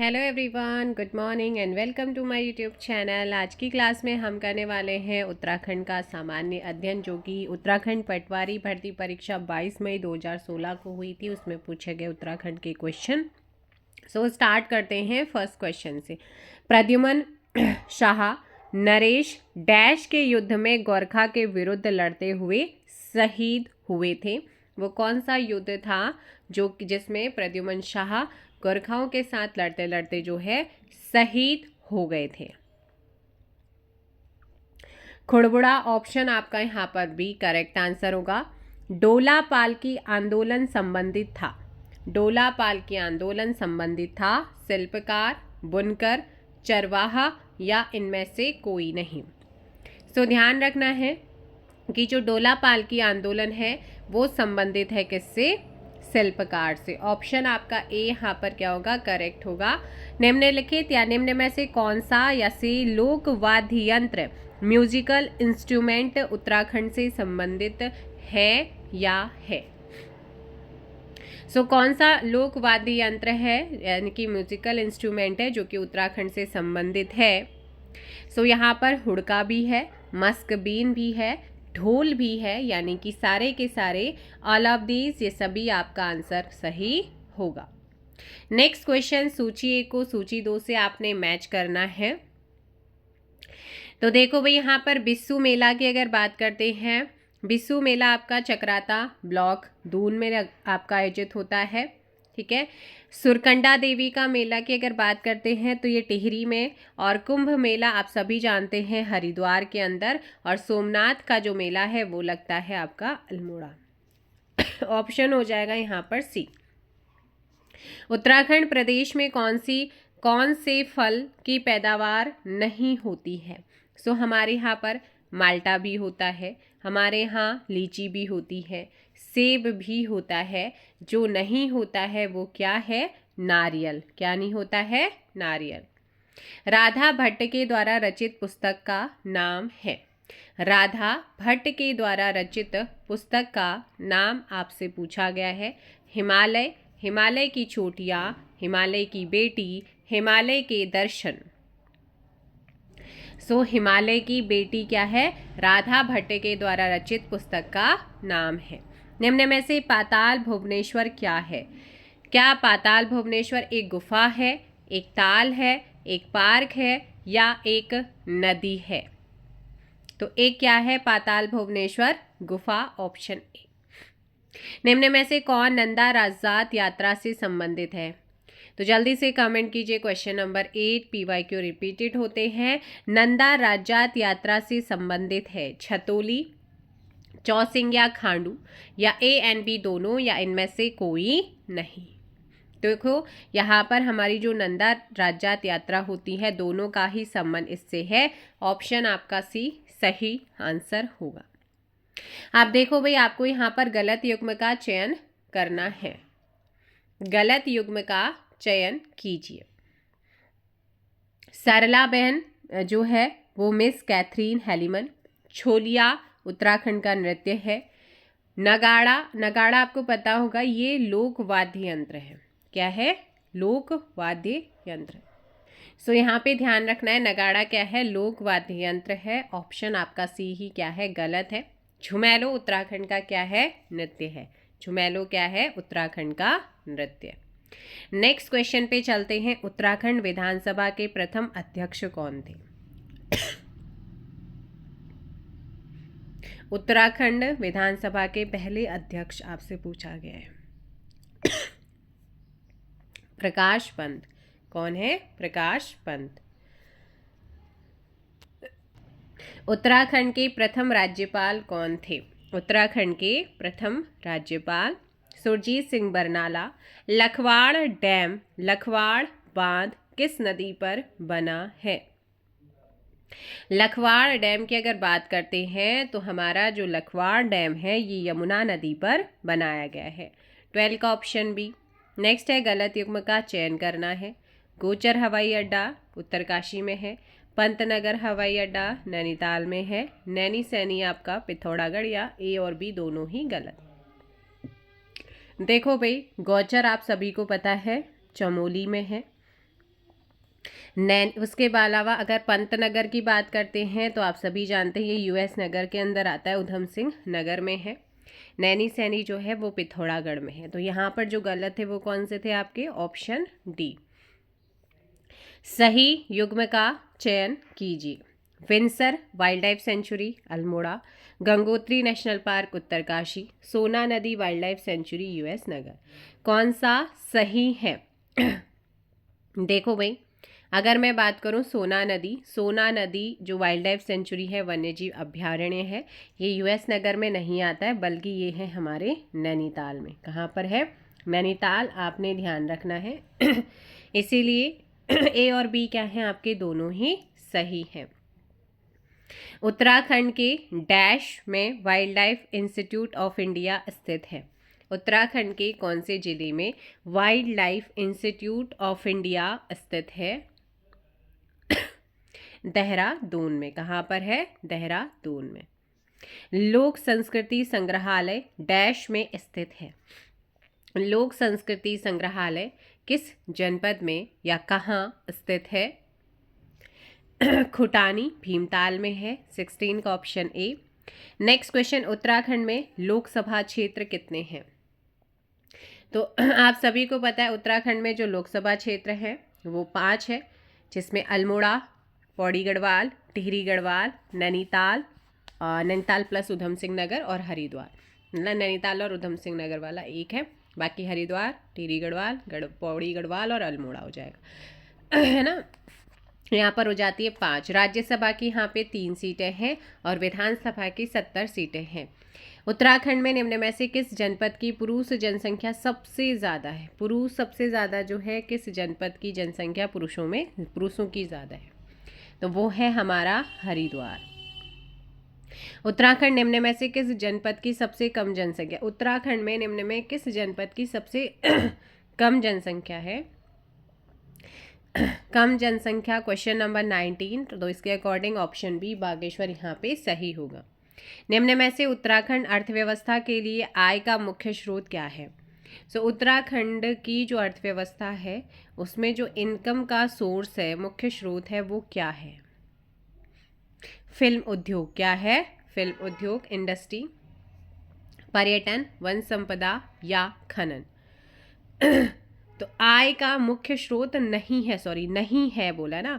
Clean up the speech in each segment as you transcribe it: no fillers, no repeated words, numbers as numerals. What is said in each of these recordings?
Hello everyone, good morning and welcome to my YouTube channel. आज की class में हम करने वाले हैं उत्तराखंड का सामान्य अध्ययन, जो कि उत्तराखंड पटवारी भर्ती परीक्षा 22 मई 2016 को हुई थी। उसमें पूछे गए उत्तराखंड के क्वेश्चन। सो स्टार्ट करते हैं फर्स्ट क्वेश्चन से। प्रद्युमन शाह नरेश डैश के युद्ध में गोरखा के विरुद्ध लड़ते हुए शहीद हुए थे। वो कौन सा युद्ध था जिसमें प्रद्युमन शाह गोरखाओं के साथ लड़ते लड़ते जो है शहीद हो गए थे? खुड़बुड़ा ऑप्शन आपका यहाँ पर भी करेक्ट आंसर होगा। डोला पालकी आंदोलन संबंधित था। डोला पालकी आंदोलन संबंधित था शिल्पकार, बुनकर, चरवाहा या इनमें से कोई नहीं। सो ध्यान रखना है कि जो डोला पालकी आंदोलन है वो संबंधित है किससे? शिल्पकार से। ऑप्शन आपका ए यहाँ पर क्या होगा? करेक्ट होगा। निम्नलिखित या निम्न में से कौन सा या से लोक वाद्य यंत्र म्यूजिकल इंस्ट्रूमेंट उत्तराखंड से संबंधित है या है? कौन सा लोक वाद्य यंत्र है यानी कि म्यूजिकल इंस्ट्रूमेंट है जो कि उत्तराखंड से संबंधित है? यहाँ पर हुड़का भी है, मस्क बीन भी है, ढोल भी है, यानी कि सारे के सारे ऑल ऑफ दीज, ये सभी आपका आंसर सही होगा। नेक्स्ट क्वेश्चन, सूची 1 को सूची 2 से आपने मैच करना है। तो देखो भाई, यहाँ पर बिस्सू मेला की अगर बात करते हैं, बिस्सू मेला आपका चक्राता ब्लॉक दून में आपका आयोजित होता है। ठीक है। सुरकंडा देवी का मेला की अगर बात करते हैं तो ये टिहरी में, और कुंभ मेला आप सभी जानते हैं हरिद्वार के अंदर, और सोमनाथ का जो मेला है वो लगता है आपका अल्मोड़ा। ऑप्शन हो जाएगा यहाँ पर सी। उत्तराखंड प्रदेश में कौन से फल की पैदावार नहीं होती है? हमारे यहाँ पर माल्टा भी होता है, हमारे यहाँ लीची भी होती है, सेब भी होता है। जो नहीं होता है वो क्या है? नारियल। क्या नहीं होता है? नारियल। राधा भट्ट के द्वारा रचित पुस्तक का नाम है। राधा भट्ट के द्वारा रचित पुस्तक का नाम आपसे पूछा गया है। हिमालय, हिमालय की चोटियाँ, हिमालय की बेटी, हिमालय के दर्शन। हिमालय की बेटी क्या है? राधा भट्ट के द्वारा रचित पुस्तक का नाम है। निम्न में से पाताल भुवनेश्वर क्या है? क्या पाताल भुवनेश्वर एक गुफा है, एक ताल है, एक पार्क है या एक नदी है? तो एक क्या है पाताल भुवनेश्वर? गुफा, ऑप्शन ए। निम्न में से कौन नंदा राजजात यात्रा से संबंधित है? तो जल्दी से कमेंट कीजिए। क्वेश्चन नंबर 8 PYQ रिपीटेड होते हैं। नंदा राजजात यात्रा से संबंधित है छतोली, चौसिंग्या खांडू या ए एंड बी दोनों या इनमें से कोई नहीं। देखो यहाँ पर हमारी जो नंदा राजजात यात्रा होती है दोनों का ही संबंध इससे है। ऑप्शन आपका सी सही आंसर होगा। आप देखो भाई, आपको यहाँ पर गलत युग्म का चयन करना है। गलत युग्म का चयन कीजिए। सरला बहन जो है वो मिस कैथरीन हेलीमन। छोलिया उत्तराखंड का नृत्य है। नगाड़ा, नगाड़ा आपको पता होगा ये लोक वाद्य यंत्र है। क्या है? लोक वाद्य यंत्र। यहाँ पे ध्यान रखना है, नगाड़ा क्या है? लोक वाद्य यंत्र है। ऑप्शन आपका सी ही क्या है? गलत है। झुमैलो उत्तराखंड का क्या है? नृत्य है। झुमैलो क्या है? उत्तराखंड का नृत्य। नेक्स्ट क्वेश्चन पे चलते हैं। उत्तराखंड विधानसभा के प्रथम अध्यक्ष कौन थे? उत्तराखंड विधानसभा के पहले अध्यक्ष आपसे पूछा गया है। प्रकाश पंत। कौन है? प्रकाश पंत। उत्तराखंड के प्रथम राज्यपाल कौन थे? उत्तराखंड के प्रथम राज्यपाल सुरजीत सिंह बरनाला। लखवाड़ डैम, लखवाड़ बांध किस नदी पर बना है? लखवाड़ डैम की अगर बात करते हैं तो हमारा जो लखवाड़ डैम है ये यमुना नदी पर बनाया गया है। 12 का ऑप्शन बी। नेक्स्ट है गलत युग्म का चयन करना है। गोचर हवाई अड्डा उत्तरकाशी में है। पंतनगर हवाई अड्डा नैनीताल में है। नैनी सैनी आपका पिथौरागढ़ या ए और बी दोनों ही गलत। देखो भाई, गौचर आप सभी को पता है चमोली में है। उसके अलावा अगर पंतनगर की बात करते हैं तो आप सभी जानते हैं ये यूएस नगर के अंदर आता है, उधम सिंह नगर में है। नैनी सैनी जो है वो पिथौरागढ़ में है। तो यहाँ पर जो गलत है वो कौन से थे आपके? Option D. सही युग्म का चयन कीजिए। Windsor wild life sanctuary Almora, Gangotri national park Uttarkashi, सोना नदी वाइल्ड लाइफ सेंचुरी यूएस नगर, कौन सा सही है? देखो भाई, अगर मैं बात करूं सोना नदी जो वाइल्ड लाइफ सेंचुरी है, वन्यजीव अभ्यारण्य है, ये यूएस नगर में नहीं आता है, बल्कि ये है हमारे नैनीताल में। कहाँ पर है? नैनीताल, आपने ध्यान रखना है। इसीलिए ए और बी क्या हैं आपके? दोनों ही सही हैं। उत्तराखंड के डैश में wild life institute of India स्थित है। उत्तराखंड के कौन से जिले में wild life institute of India स्थित है? देहरादून में। कहाँ पर है? देहरादून में। लोक संस्कृति संग्रहालय डैश में स्थित है। लोक संस्कृति संग्रहालय किस जनपद में या कहाँ स्थित है? खुटानी भीमताल में है। 16 का option A. Next question, Uttarakhand में लोकसभा क्षेत्र कितने हैं? तो आप सभी को पता है उत्तराखंड में जो लोकसभा क्षेत्र है वो 5 है, जिसमें अल्मोड़ा, पौड़ी गढ़वाल, टिहरी गढ़वाल, नैनीताल प्लस उधम सिंह नगर और हरिद्वार। मतलब नैनीताल और उधम सिंह नगर वाला एक है, बाकी हरिद्वार, टिहरी गढ़वाल, पौड़ी गढ़वाल और अल्मोड़ा हो जाएगा, है ना। यहाँ पर हो जाती है 5। राज्यसभा की यहाँ पे 3 सीटें हैं और विधानसभा की 70 सीटें हैं। उत्तराखंड में निम्न में से किस जनपद की पुरुष जनसंख्या सबसे ज़्यादा है? पुरुष सबसे ज़्यादा जो है, किस जनपद की जनसंख्या पुरुषों की ज़्यादा है? तो वो है हमारा हरिद्वार। उत्तराखंड निम्न में से किस जनपद की सबसे कम जनसंख्या? उत्तराखंड में निम्न में किस जनपद की सबसे कम जनसंख्या है? कम जनसंख्या, क्वेश्चन नंबर 19। तो इसके अकॉर्डिंग ऑप्शन बी बागेश्वर यहाँ पे सही होगा। निम्न में से उत्तराखंड अर्थव्यवस्था के लिए आय का मुख्य स्रोत क्या है? सो उत्तराखंड की जो अर्थव्यवस्था है उसमें जो इनकम का सोर्स है, मुख्य स्रोत है, वो क्या है? फिल्म उद्योग। क्या है? फिल्म उद्योग, इंडस्ट्री, पर्यटन, वन संपदा या खनन। तो आय का मुख्य स्रोत नहीं है बोला ना।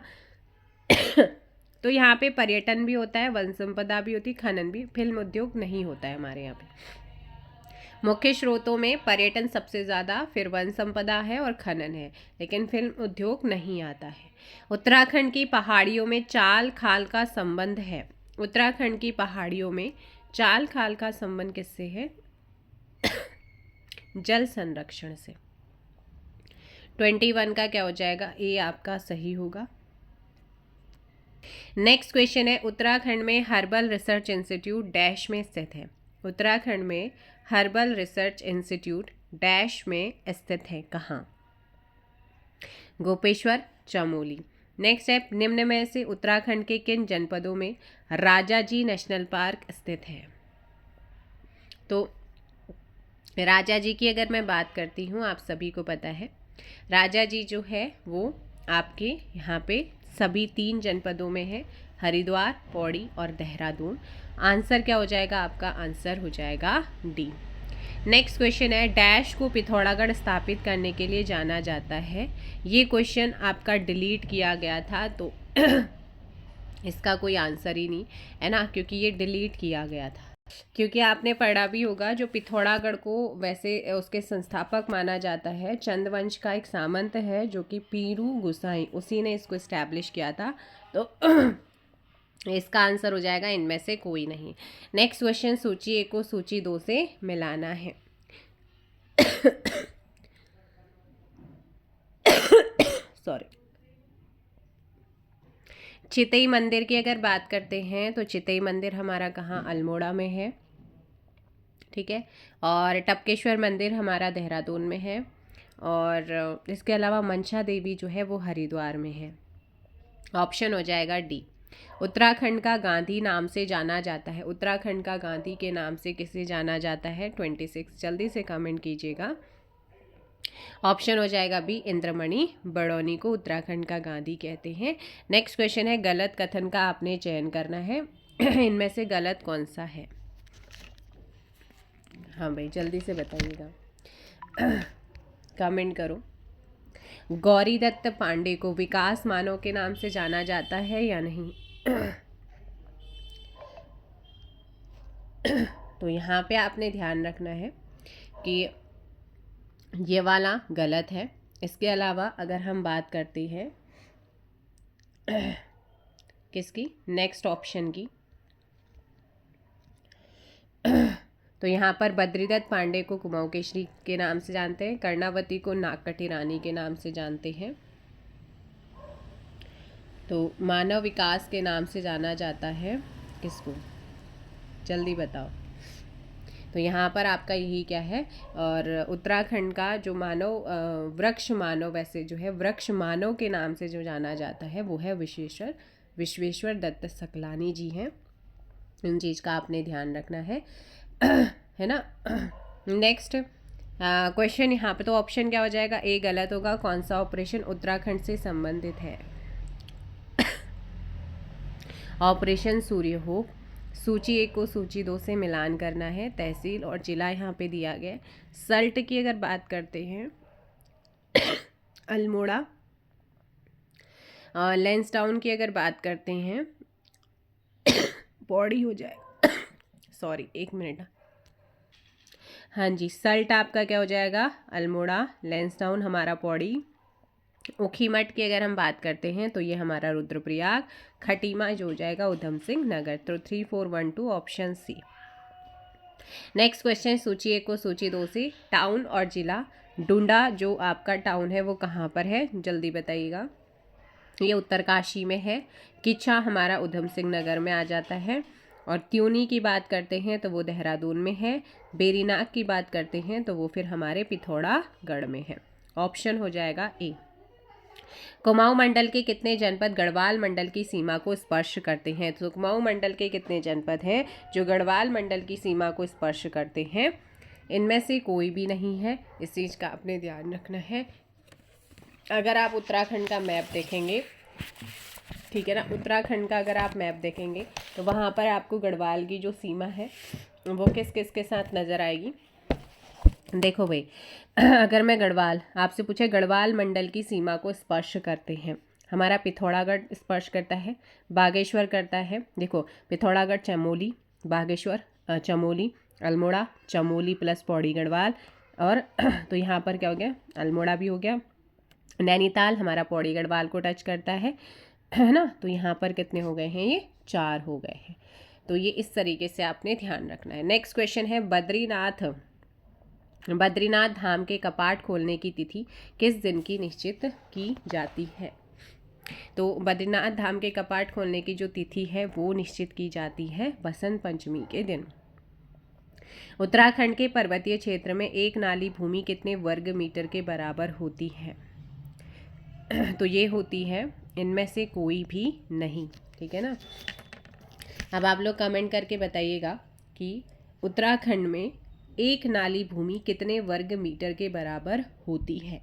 तो यहाँ पे पर्यटन भी होता है, वन संपदा भी होती, खनन भी, फिल्म उद्योग नहीं होता है हमारे यहाँ पे। मुख्य स्रोतों में पर्यटन सबसे ज़्यादा, फिर वन संपदा है और खनन है, लेकिन फिल्म उद्योग नहीं आता है। उत्तराखंड की पहाड़ियों में चाल खाल का संबंध है। उत्तराखंड की पहाड़ियों में चाल खाल का संबंध किससे है? जल संरक्षण से। 21 का क्या हो जाएगा? ए आपका सही होगा। नेक्स्ट क्वेश्चन है, उत्तराखंड में हर्बल रिसर्च इंस्टीट्यूट डैश में स्थित है। उत्तराखंड में हर्बल रिसर्च इंस्टीट्यूट डैश में स्थित है, कहाँ? गोपेश्वर, चमोली। नेक्स्ट है, निम्न में से उत्तराखंड के किन जनपदों में राजाजी नेशनल पार्क स्थित है? तो राजा जी की अगर मैं बात करती हूँ, आप सभी को पता है राजा जी जो है वो आपके यहाँ पे सभी 3 जनपदों में है, हरिद्वार, पौड़ी और देहरादून। आंसर क्या हो जाएगा आपका? आंसर हो जाएगा डी। नेक्स्ट क्वेश्चन है, डैश को पिथौरागढ़ स्थापित करने के लिए जाना जाता है। ये क्वेश्चन आपका डिलीट किया गया था, तो इसका कोई आंसर ही नहीं है ना, क्योंकि ये डिलीट किया गया था। क्योंकि आपने पढ़ा भी होगा, जो पिथौरागढ़ को वैसे उसके संस्थापक माना जाता है, चंदवंश का एक सामंत है जो कि पीरू गुसाई, उसी ने इसको इस्टेब्लिश किया था। तो इसका आंसर हो जाएगा इनमें से कोई नहीं। नेक्स्ट क्वेश्चन, सूची 1 को सूची 2 से मिलाना है। सॉरी। चितई मंदिर की अगर बात करते हैं तो चितई मंदिर हमारा कहाँ? अल्मोड़ा में है, ठीक है। और टपकेश्वर मंदिर हमारा देहरादून में है, और इसके अलावा मनसा देवी जो है वो हरिद्वार में है। ऑप्शन हो जाएगा डी। उत्तराखंड का गांधी नाम से जाना जाता है। उत्तराखंड का गांधी के नाम से किसे जाना जाता है? 26 जल्दी से कमेंट कीजिएगा। ऑप्शन हो जाएगा बी, इंद्रमणि बड़ौनी को उत्तराखंड का गांधी कहते हैं। नेक्स्ट क्वेश्चन है, गलत कथन का आपने चयन करना है। इनमें से गलत कौन सा है? हाँ भाई जल्दी से बताइएगा, कमेंट करो। गौरी दत्त पांडे को विकास मानव के नाम से जाना जाता है या नहीं? तो यहाँ पे आपने ध्यान रखना है कि ये वाला गलत है। इसके अलावा अगर हम बात करते हैं किसकी, नेक्स्ट ऑप्शन की, तो यहाँ पर बद्रीदत्त पांडे को कुमाऊं केशरी के नाम से जानते हैं, कर्णावती को नागकटी रानी के नाम से जानते हैं, तो मानव विकास के नाम से जाना जाता है किसको? जल्दी बताओ। तो यहाँ पर आपका यही क्या है, और उत्तराखंड का जो मानव वृक्ष मानव, वैसे जो है वृक्ष मानव के नाम से जो जाना जाता है वो है विश्वेश्वर दत्त सकलानी जी हैं। इन चीज़ का आपने ध्यान रखना है ना। नेक्स्ट क्वेश्चन यहाँ पे, तो ऑप्शन क्या हो जाएगा? ए गलत होगा। कौन सा ऑपरेशन उत्तराखंड से संबंधित है? ऑपरेशन सूर्य होप। सूची 1 को सूची 2 से मिलान करना है। तहसील और जिला यहाँ पे दिया गया है। सल्ट की अगर बात करते हैं अल्मोड़ा। लैंसडाउन की अगर बात करते हैं पौड़ी हो जाए सॉरी 1 मिनट। हाँ जी, सल्ट आपका क्या हो जाएगा? अल्मोड़ा। लैंसडाउन हमारा पौड़ी। ऊखीमठ की अगर हम बात करते हैं तो ये हमारा रुद्रप्रयाग। खटीमा जो हो जाएगा उधम सिंह नगर। तो 3 4 1 2 ऑप्शन सी। नेक्स्ट क्वेश्चन, सूची 1 को सूची 2 से टाउन और जिला। डुंडा जो आपका टाउन है वो कहाँ पर है? जल्दी बताइएगा। ये उत्तरकाशी में है। किच्छा हमारा उधम सिंह नगर में आ जाता है। और त्यूनी की बात करते हैं तो वो देहरादून में है। बेरीनाग की बात करते हैं तो वो फिर हमारे पिथौरागढ़ में है। ऑप्शन हो जाएगा ए। कुमाऊं मंडल के कितने जनपद गढ़वाल मंडल की सीमा को स्पर्श करते हैं? तो कुमाऊं मंडल के कितने जनपद हैं जो गढ़वाल मंडल की सीमा को स्पर्श करते हैं? इनमें से कोई भी नहीं है। इस चीज़ का आपने ध्यान रखना है। अगर आप उत्तराखंड का मैप देखेंगे, ठीक है ना, उत्तराखंड का अगर आप मैप देखेंगे तो वहाँ पर आपको गढ़वाल की जो सीमा है वो किस किस के साथ नज़र आएगी। देखो भाई, अगर मैं गढ़वाल आपसे पूछे गढ़वाल मंडल की सीमा को स्पर्श करते हैं, हमारा पिथौरागढ़ स्पर्श करता है, बागेश्वर करता है। देखो पिथौरागढ़ चमोली, बागेश्वर चमोली, अल्मोड़ा चमोली प्लस पौड़ी गढ़वाल। और तो यहाँ पर क्या हो गया? अल्मोड़ा भी हो गया। नैनीताल हमारा पौड़ी गढ़वाल को टच करता है ना। तो यहाँ पर कितने हो गए हैं? ये 4 हो गए हैं। तो ये इस तरीके से आपने ध्यान रखना है। नेक्स्ट क्वेश्चन है, बद्रीनाथ धाम के कपाट खोलने की तिथि किस दिन की निश्चित की जाती है? तो बद्रीनाथ धाम के कपाट खोलने की जो तिथि है वो निश्चित की जाती है बसंत पंचमी के दिन। उत्तराखंड के पर्वतीय क्षेत्र में एक नाली भूमि कितने वर्ग मीटर के बराबर होती है? तो ये होती है इनमें से कोई भी नहीं, ठीक है ना। अब आप लोग कमेंट करके बताइएगा कि उत्तराखंड में एक नाली भूमि कितने वर्ग मीटर के बराबर होती है।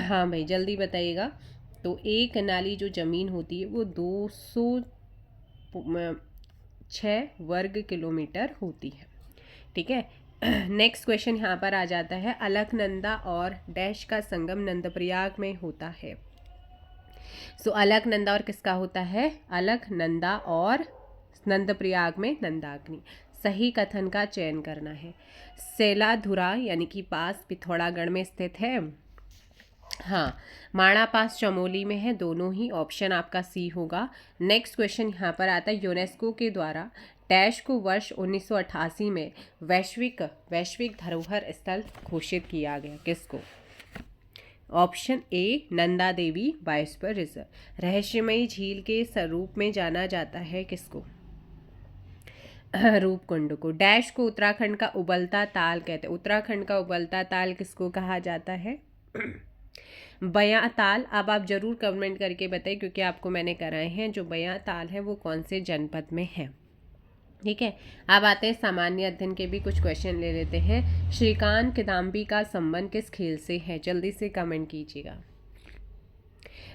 हाँ भाई जल्दी बताइएगा। तो एक नाली जो ज़मीन होती है वो 206 वर्ग किलोमीटर होती है, ठीक है। नेक्स्ट क्वेश्चन यहाँ पर आ जाता है, अलकनंदा और डैश का संगम नंदप्रयाग में होता है। सो अलकनंदा और किसका होता है? अलकनंदा और नंदप्रयाग में नंदाग्नि। सही कथन का चयन करना है। सेलाधुरा यानी कि पास पिथौरागढ़ में स्थित है। हाँ, माणा पास चमोली में है। दोनों ही ऑप्शन आपका सी होगा। नेक्स्ट क्वेश्चन यहाँ पर आता है, यूनेस्को के द्वारा डैश को वर्ष 1988 में वैश्विक धरोहर स्थल घोषित किया गया। किसको? Option A Nanda Devi biosphere reserve. रहस्यमयी झील के स्वरूप में जाना जाता है किसको? रूपकुंड को। डैश को उत्तराखंड का उबलता ताल कहते हैं। उत्तराखंड का उबलता ताल किसको कहा जाता है? बयां ताल। अब आप जरूर कमेंट करके बताइए क्योंकि आपको मैंने कराए हैं। जो बयां ताल है वो कौन से जनपद में है? ठीक है, अब आते हैं सामान्य अध्ययन के भी कुछ क्वेश्चन ले लेते हैं। श्रीकांत किदाम्बी का संबंध किस खेल से है? जल्दी से कमेंट कीजिएगा।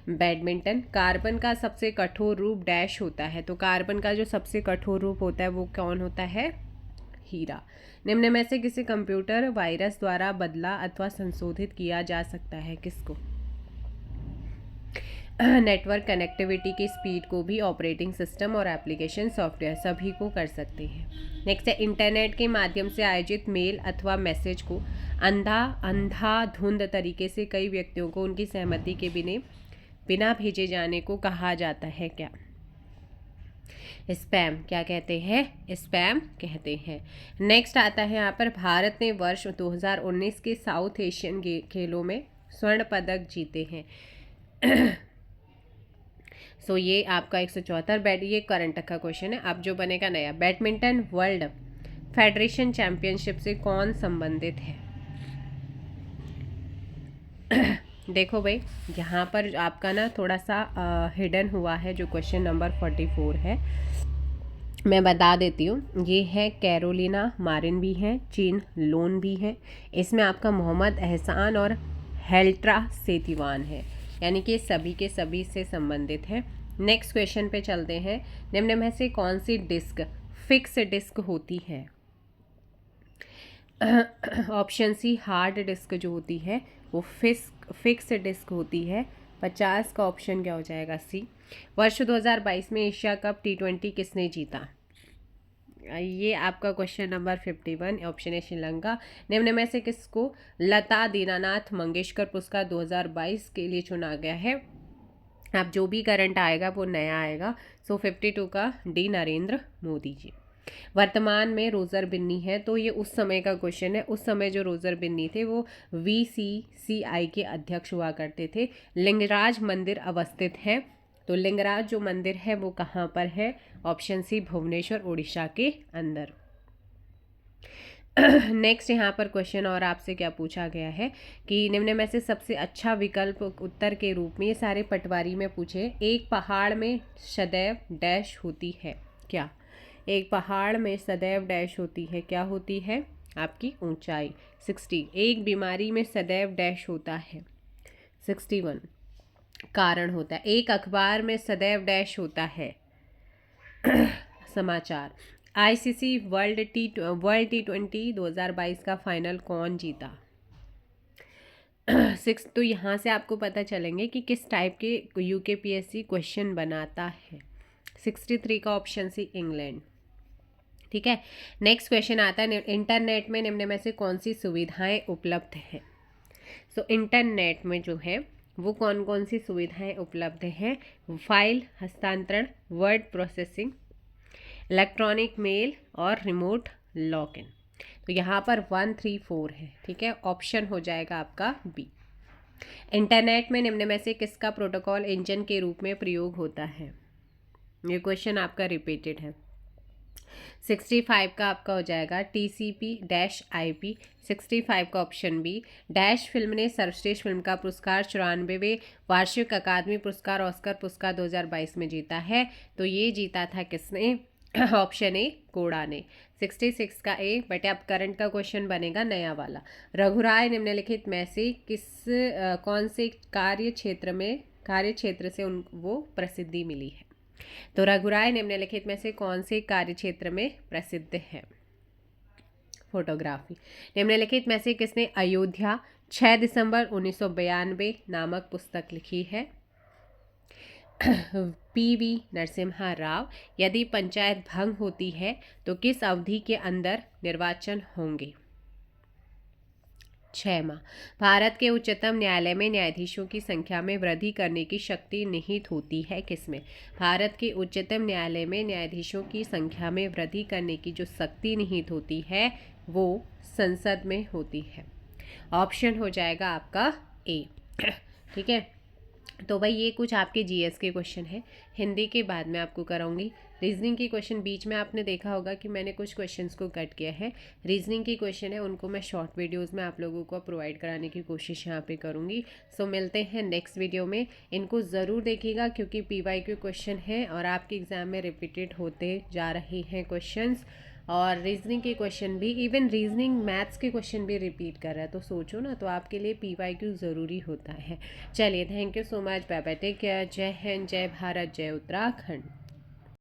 बैडमिंटन। कार्बन का सबसे कठोर रूप डैश होता है, तो कार्बन का जो सबसे कठोर रूप होता है वो कौन होता है? हीरा। निम्न में से किसी कंप्यूटर वायरस द्वारा बदला अथवा संशोधित किया जा सकता है? किसको? नेटवर्क कनेक्टिविटी की स्पीड को भी ऑपरेटिंग सिस्टम और एप्लीकेशन सॉफ्टवेयर सभी को कर सकते हैं। नेक्स्ट है, इंटरनेट के माध्यम से आयोजित मेल अथवा मैसेज को अंधाधुंध तरीके से कई व्यक्तियों को उनकी सहमति के बिना भेजे जाने को कहा जाता है? क्या? स्पैम। क्या कहते हैं? स्पैम कहते हैं। नेक्स्ट आता है यहाँ पर, भारत ने वर्ष 2019 के साउथ एशियन खेलों में स्वर्ण पदक जीते हैं। सो ये आपका 174 ये करंट का क्वेश्चन है। अब जो बनेगा नया, बैडमिंटन वर्ल्ड फेडरेशन चैंपियनशिप से कौन संबंधित है? देखो भाई, यहाँ पर आपका ना थोड़ा सा हिडन हुआ है, जो क्वेश्चन नंबर 44 है, मैं बता देती हूँ। ये है कैरोलिना मारिन भी है, चीन लोन भी है, इसमें आपका मोहम्मद एहसान और हेल्ट्रा सेतिवान है, यानी कि सभी के सभी से संबंधित है। नेक्स्ट क्वेश्चन पे चलते हैं। निम्न में से कौन सी डिस्क फिक्स डिस्क होती है? ऑप्शन सी, हार्ड डिस्क जो होती है वो फिक्स डिस्क होती है। 50 का ऑप्शन क्या हो जाएगा? सी। वर्ष 2022 में एशिया कप T20 किसने जीता? ये आपका क्वेश्चन नंबर 51, ऑप्शन है श्रीलंका। निम्न में से किसको लता दीनानाथ मंगेशकर पुरस्कार 2022 के लिए चुना गया है? अब जो भी करंट आएगा वो नया आएगा। सो 52 का डी नरेंद्र मोदी जी। वर्तमान में रोजर बिन्नी है, तो ये उस समय का क्वेश्चन है। उस समय जो रोजर बिन्नी थे वो VCCI के अध्यक्ष हुआ करते थे। लिंगराज मंदिर अवस्थित है, तो लिंगराज जो मंदिर है वो कहाँ पर है? ऑप्शन सी, भुवनेश्वर उड़ीसा के अंदर। नेक्स्ट यहाँ पर क्वेश्चन और आपसे क्या पूछा गया है कि निम्न में से सबसे अच्छा विकल्प उत्तर के रूप में, ये सारे पटवारी में पूछे, एक पहाड़ में सदैव डैश होती है? क्या? एक पहाड़ में सदैव डैश होती है, क्या होती है? आपकी ऊंचाई। 60। एक बीमारी में सदैव डैश होता है? 61। कारण होता है। एक अखबार में सदैव डैश होता है? समाचार। ICC वर्ल्ड T20 2022 का फाइनल कौन जीता? 6। तो यहाँ से आपको पता चलेंगे कि किस टाइप के UKPSC क्वेश्चन बनाता है। 63 का ऑप्शन सी, इंग्लैंड। ठीक है, नेक्स्ट क्वेश्चन आता है, इंटरनेट में निम्न में से कौन सी सुविधाएं उपलब्ध हैं? सो इंटरनेट में जो है वो कौन कौन सी सुविधाएं उपलब्ध हैं? फाइल हस्तांतरण, वर्ड प्रोसेसिंग, इलेक्ट्रॉनिक मेल और रिमोट लॉक इन। तो यहाँ पर 1, 3, 4 है। ठीक है, ऑप्शन हो जाएगा आपका बी। इंटरनेट में निम्न में से किसका प्रोटोकॉल इंजन के रूप में प्रयोग होता है? ये क्वेश्चन आपका रिपीटेड है। 65 का आपका हो जाएगा TCP-IP। 65 का ऑप्शन बी। डैश फिल्म ने सर्वश्रेष्ठ फिल्म का पुरस्कार 94वें वार्षिक अकादमी पुरस्कार ऑस्कर पुरस्कार 2022 में जीता है, तो ये जीता था किसने? ऑप्शन ए, कोड़ा ने। 66 का ए। बट अब करंट का क्वेश्चन बनेगा नया वाला। रघुराय निम्नलिखित में से कौन से कार्य क्षेत्र से वो प्रसिद्धि मिली है? तो रघुराय निम्नलिखित में से कौन से कार्य क्षेत्र में प्रसिद्ध है? फोटोग्राफी। निम्नलिखित में से किसने अयोध्या 6 दिसंबर 1992 नामक पुस्तक लिखी है? PV नरसिम्हा राव। यदि पंचायत भंग होती है तो किस अवधि के अंदर निर्वाचन होंगे? 6 माह। भारत के उच्चतम न्यायालय में न्यायाधीशों की संख्या में वृद्धि करने की शक्ति निहित होती है किसमें? भारत के उच्चतम न्यायालय में न्यायाधीशों की संख्या में वृद्धि करने की जो शक्ति निहित होती है वो संसद में होती है। ऑप्शन हो जाएगा आपका ए। ठीक है, तो भाई ये कुछ आपके GS के क्वेश्चन है। हिंदी के बाद में आपको कराऊंगी रीजनिंग के क्वेश्चन बीच में आपने देखा होगा कि मैंने कुछ क्वेश्चंस को कट किया है। रीजनिंग के क्वेश्चन है उनको मैं शॉर्ट वीडियोस में आप लोगों को प्रोवाइड कराने की कोशिश यहाँ पे करूँगी। सो मिलते हैं नेक्स्ट वीडियो में। इनको ज़रूर देखिएगा क्योंकि PYQ क्वेश्चन है और आपके एग्ज़ाम में रिपीटेड होते जा रहे हैं क्वेश्चंस। और रीजनिंग के क्वेश्चन भी, इवन रीजनिंग मैथ्स के क्वेश्चन भी रिपीट कर रहा है, तो सोचो ना, तो आपके लिए PYQ ज़रूरी होता है। चलिए, thank you so much, bye bye, take care, जय हिंद, जय भारत, जय उत्तराखंड।